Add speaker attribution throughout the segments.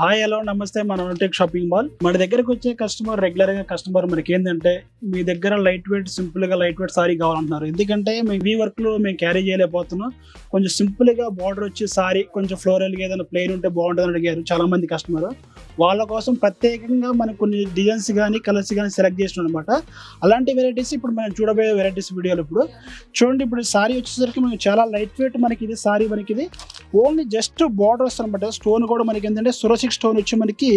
Speaker 1: Hi hello నమస్తే మన tech shopping mall మన దగ్గరకు వచ్చే కస్టమర్ రెగ్యులర్ గా కస్టమర్ మనకి ఏంటంటే మీ దగ్గర లైట్ వెయిట్ సింపుల్ గా లైట్ వెయిట్ సారీ కావాలంటున్నారు. ఎందుకంటే మేము ఈ వర్క్ లో మేము క్యారీ చేయలేకపోతున్నాం. కొంచెం సింపుల్ గా బార్డర్ వచ్చి సారీ కొంచెం ఫ్లోరల్ గా ఏదైనా ప్లెయిన్ ఉంటే బాగుంటుందని అడిగారు చాలా మంది కస్టమర్. వాళ్ళ కోసం ప్రత్యేకంగా మనకు కొన్ని డిజైన్స్ కానీ కలర్స్ కానీ సెలెక్ట్ చేసినాం అనమాట. అలాంటి వెరైటీస్ ఇప్పుడు మనం చూడబోయే వెరైటీస్ వీడియోలు ఇప్పుడు చూడండి. ఇప్పుడు సారీ వచ్చేసరికి మనకి చాలా లైట్ వెయిట్ మనకి ఇది సారీ మనకి ఇది ఓన్లీ జస్ట్ బార్డర్ వస్తుంది అనమాట. స్టోన్ కూడా మనకి ఏంటంటే సురసిక్ స్టోన్ వచ్చి మనకి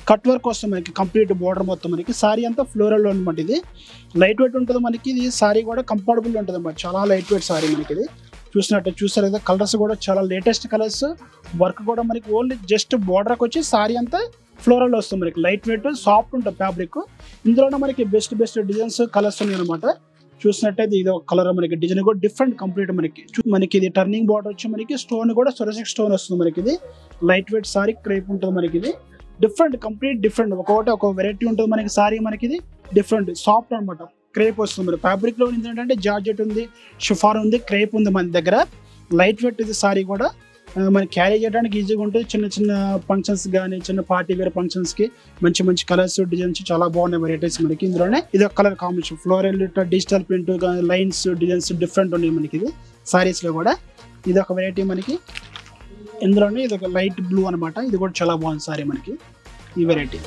Speaker 1: కట్ వర్క్ వస్తుంది మనకి కంప్లీట్ బార్డర్ మొత్తం మనకి సారీ అంతా ఫ్లోరల్ అనమాట. ఇది లైట్ వెయిట్ ఉంటుంది మనకి. ఇది సారీ కూడా కంఫర్టబుల్ ఉంటుంది అనమాట. చాలా లైట్ వెయిట్ సారీ మనకి ఇది చూసారు కదా. కలర్స్ కూడా చాలా లేటెస్ట్ కలర్స్. వర్క్ కూడా మనకి ఓన్లీ జస్ట్ బార్డర్కి వచ్చి సారీ అంతా ఫ్లోరల్ వస్తుంది మనకి. లైట్ వెయిట్ సాఫ్ట్ ఉంటుంది ఫ్యాబ్రిక్. ఇందులోనే మనకి బెస్ట్ డిజైన్స్ కలర్స్ ఉన్నాయి అనమాట. చూసినట్టయితే ఇది ఒక కలర్ మనకి డిజైన్ కూడా డిఫరెంట్ కంప్లీట్ మనకి ఇది టర్నింగ్ బార్డర్ వచ్చి మనకి స్టోన్ కూడా సురసిక్ స్టోన్ వస్తుంది మనకి. ఇది లైట్ వెయిట్ సారీ క్రేప్ ఉంటుంది మనకి. ఇది డిఫరెంట్ కంప్లీట్ డిఫరెంట్ ఒక వెరైటీ ఉంటుంది మనకి. సారీ మనకి ఇది డిఫరెంట్ సాఫ్ట్ అనమాట. క్రేప్ వస్తుంది మరి ఫ్యాబ్రిక్ లో ఏంటంటే జార్జెట్ ఉంది, షిఫాన్ ఉంది, క్రేప్ ఉంది మన దగ్గర. లైట్ వెయిట్ ఇది సారీ కూడా మనకి క్యారీ చేయడానికి ఈజీగా ఉంటుంది. చిన్న ఫంక్షన్స్ కానీ చిన్న పార్టీ వేర్ ఫంక్షన్స్ కి మంచి కలర్స్ డిజైన్స్ చాలా బాగున్నాయి వెరైటీస్ మనకి. ఇందులోనే ఇది ఒక colour combination floral digital print lines designs different ఉన్నాయి మనకి. ఇది సారీస్ లో కూడా ఇది ఒక వెరైటీ మనకి. ఇందులోనే ఇది ఒక లైట్ బ్లూ అనమాట. ఇది కూడా చాలా బాగుంది సారీ మనకి ఈ వెరైటీ.